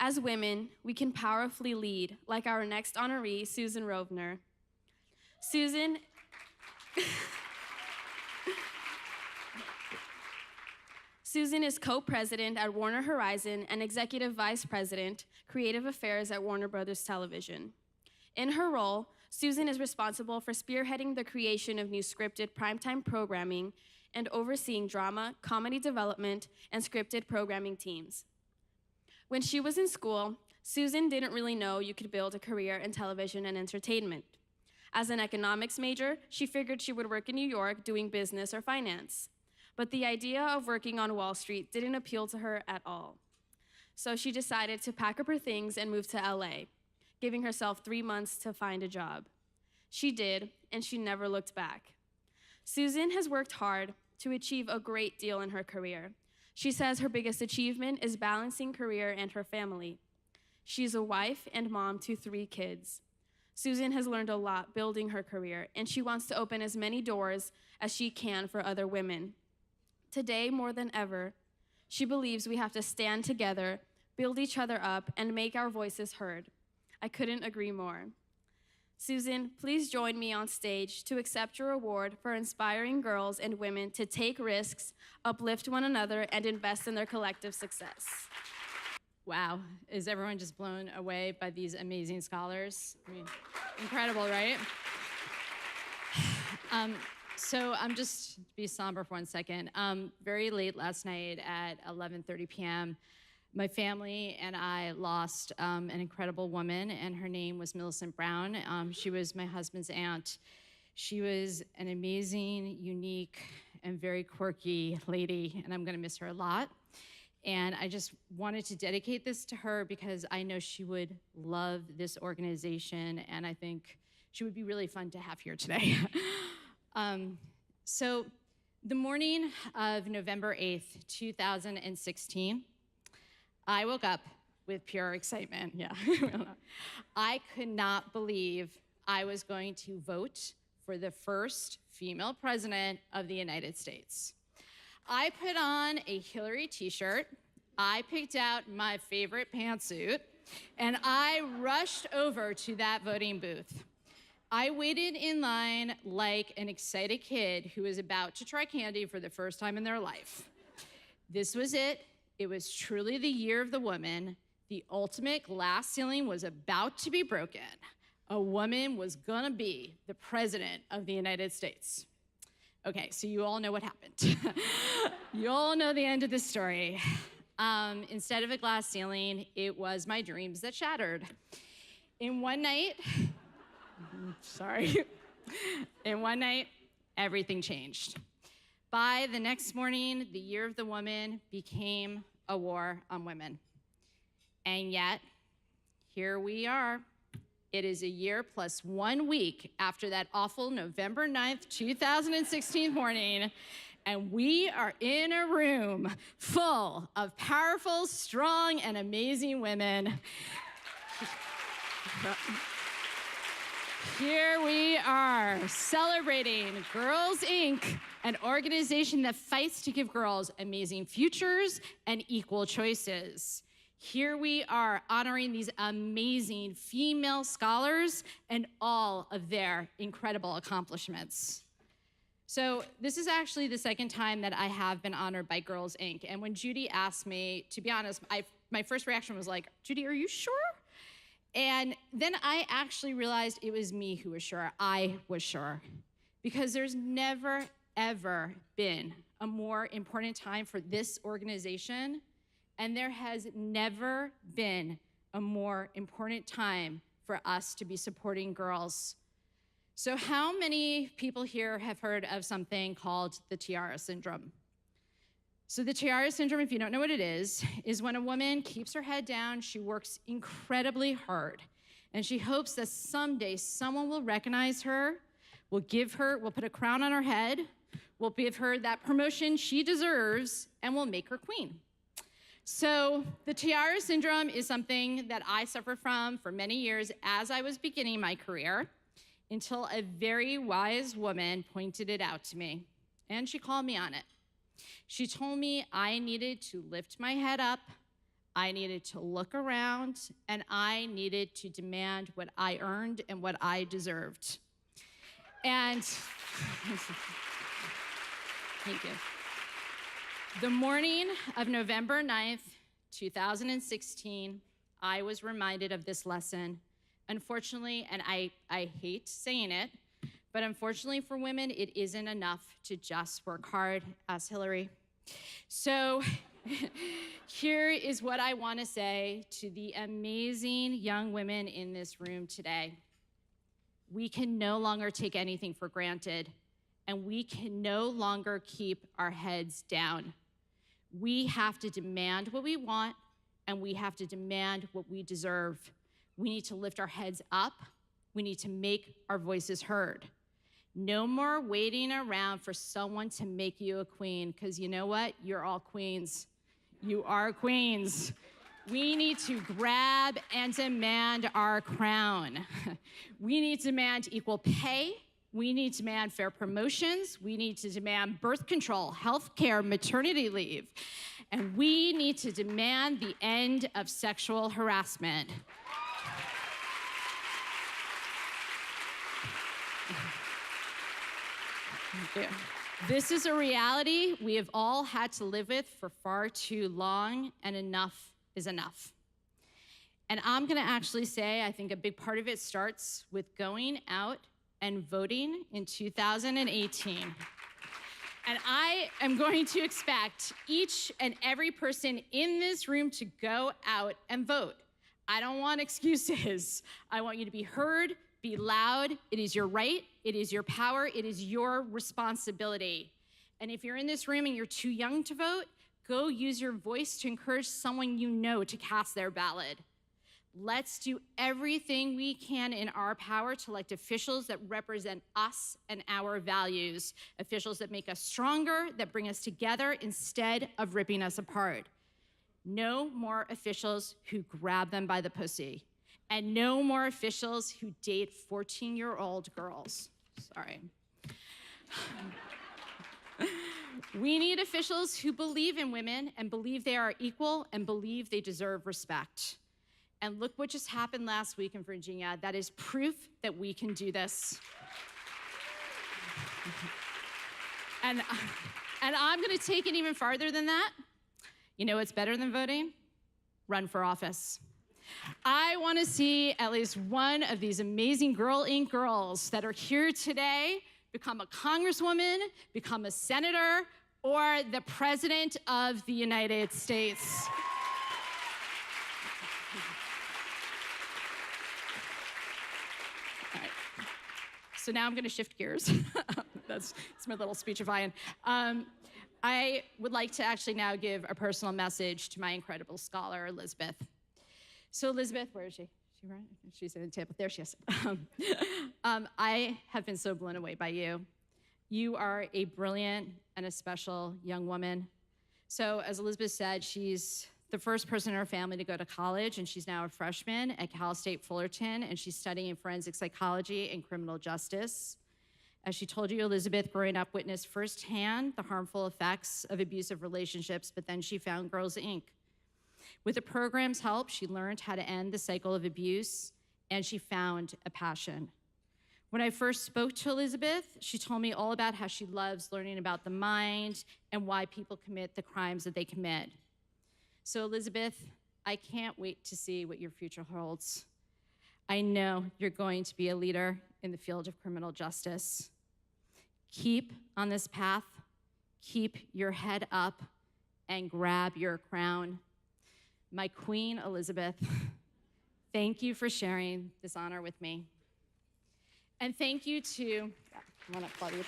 As women, we can powerfully lead, like our next honoree, Susan Rovner. Susan is co-president at Warner Horizon and executive vice president, creative affairs at Warner Brothers Television. In her role, Susan is responsible for spearheading the creation of new scripted primetime programming and overseeing drama, comedy development, and scripted programming teams. When she was in school, Susan didn't really know you could build a career in television and entertainment. As an economics major, she figured she would work in New York doing business or finance. But the idea of working on Wall Street didn't appeal to her at all. So she decided to pack up her things and move to LA, giving herself 3 months to find a job. She did, and she never looked back. Susan has worked hard to achieve a great deal in her career. She says her biggest achievement is balancing career and her family. She's a wife and mom to 3 kids. Susan has learned a lot building her career, and she wants to open as many doors as she can for other women. Today, more than ever, she believes we have to stand together, build each other up, and make our voices heard. I couldn't agree more. Susan, please join me on stage to accept your award for inspiring girls and women to take risks, uplift one another, and invest in their collective success. Wow, is everyone just blown away by these amazing scholars? I mean, incredible, right? So I'm just, to be somber for 1 second, very late last night at 11:30 p.m., my family and I lost an incredible woman, and her name was Millicent Brown. She was my husband's aunt. She was an amazing, unique, and very quirky lady, and I'm gonna miss her a lot. And I just wanted to dedicate this to her because I know she would love this organization, and I think she would be really fun to have here today. So the morning of November 8th, 2016, I woke up with pure excitement. Yeah, I could not believe I was going to vote for the first female president of the United States. I put on a Hillary t-shirt, I picked out my favorite pantsuit, and I rushed over to that voting booth. I waited in line like an excited kid who was about to try candy for the first time in their life. This was it. It was truly the year of the woman. The ultimate glass ceiling was about to be broken. A woman was gonna be the president of the United States. Okay, so you all know what happened. You all know the end of the story. Instead of a glass ceiling, it was my dreams that shattered. In one night, everything changed. By the next morning, the year of the woman became a war on women. And yet, here we are. It is a year plus 1 week after that awful November 9th, 2016 morning, and we are in a room full of powerful, strong, and amazing women. Here we are celebrating Girls, Inc., an organization that fights to give girls amazing futures and equal choices. Here we are honoring these amazing female scholars and all of their incredible accomplishments. So this is actually the second time that I have been honored by Girls, Inc. And when Judy asked me, to be honest, my first reaction was like, Judy, are you sure? And then I actually realized it was me who was sure. I was sure. Because there's never, ever been a more important time for this organization, and there has never been a more important time for us to be supporting girls. So how many people here have heard of something called the tiara syndrome? So the tiara syndrome, if you don't know what it is when a woman keeps her head down, she works incredibly hard, and she hopes that someday someone will recognize her, will put a crown on her head, will give her that promotion she deserves, and will make her queen. So the tiara syndrome is something that I suffered from for many years as I was beginning my career, until a very wise woman pointed it out to me, and she called me on it. She told me I needed to lift my head up, I needed to look around, and I needed to demand what I earned and what I deserved. And thank you. The morning of November 9th, 2016, I was reminded of this lesson. Unfortunately, and I hate saying it, but unfortunately for women, it isn't enough to just work hard, asked Hillary. So here is what I want to say to the amazing young women in this room today. We can no longer take anything for granted, and we can no longer keep our heads down. We have to demand what we want, and we have to demand what we deserve. We need to lift our heads up. We need to make our voices heard. No more waiting around for someone to make you a queen, because you know what? You're all queens. You are queens. We need to grab and demand our crown. We need to demand equal pay. We need to demand fair promotions. We need to demand birth control, health care, maternity leave. And we need to demand the end of sexual harassment. This is a reality we have all had to live with for far too long, and enough is enough. And I'm gonna actually say, I think a big part of it starts with going out and voting in 2018. And I am going to expect each and every person in this room to go out and vote. I don't want excuses. I want you to be heard, be loud. It is your right, it is your power, it is your responsibility. And if you're in this room and you're too young to vote, go use your voice to encourage someone you know to cast their ballot. Let's do everything we can in our power to elect officials that represent us and our values, officials that make us stronger, that bring us together instead of ripping us apart. No more officials who grab them by the pussy, and no more officials who date 14-year-old girls. Sorry. We need officials who believe in women and believe they are equal and believe they deserve respect. And look what just happened last week in Virginia. That is proof that we can do this. And I'm gonna take it even farther than that. You know what's better than voting? Run for office. I wanna see at least one of these amazing Girl Inc. girls that are here today become a congresswoman, become a senator, or the president of the United States. All right. So now I'm gonna shift gears. That's my little speechifying. I would like to actually now give a personal message to my incredible scholar, Elizabeth. So Elizabeth, where is she? She's at the table. There she is. I have been so blown away by you. You are a brilliant and a special young woman. So as Elizabeth said, she's the first person in her family to go to college, and she's now a freshman at Cal State Fullerton, and she's studying forensic psychology and criminal justice. As she told you, Elizabeth, growing up, witnessed firsthand the harmful effects of abusive relationships, but then she found Girls Inc. With the program's help, she learned how to end the cycle of abuse, and she found a passion. When I first spoke to Elizabeth, she told me all about how she loves learning about the mind and why people commit the crimes that they commit. So Elizabeth, I can't wait to see what your future holds. I know you're going to be a leader in the field of criminal justice. Keep on this path, keep your head up, and grab your crown. My Queen Elizabeth, thank you for sharing this honor with me. And thank you to, come on up, Claudia.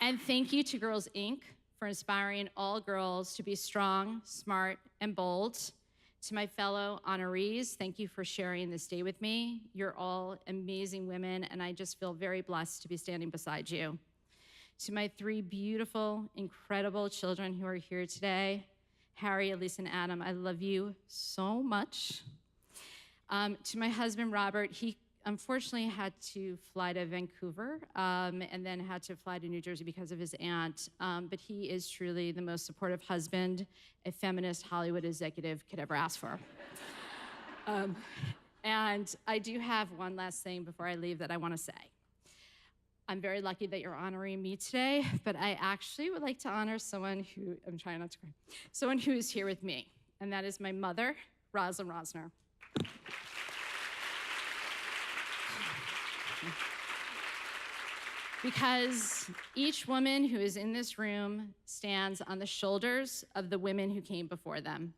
And thank you to Girls Inc. for inspiring all girls to be strong, smart, and bold. To my fellow honorees, thank you for sharing this day with me. You're all amazing women, and I just feel very blessed to be standing beside you. To my three beautiful, incredible children who are here today, Harry, Elise, and Adam, I love you so much. To my husband, Robert, he unfortunately had to fly to Vancouver and then had to fly to New Jersey because of his aunt. But he is truly the most supportive husband a feminist Hollywood executive could ever ask for. And I do have one last thing before I leave that I want to say. I'm very lucky that you're honoring me today, but I actually would like to honor someone who, I'm trying not to cry, someone who is here with me, and that is my mother, Rosalind Rovner. Because each woman who is in this room stands on the shoulders of the women who came before them.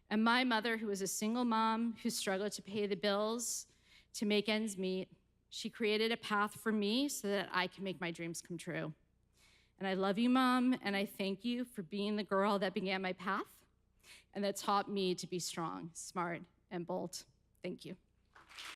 And my mother, who was a single mom who struggled to pay the bills, to make ends meet, she created a path for me so that I can make my dreams come true. And I love you, Mom, and I thank you for being the girl that began my path and that taught me to be strong, smart, and bold. Thank you.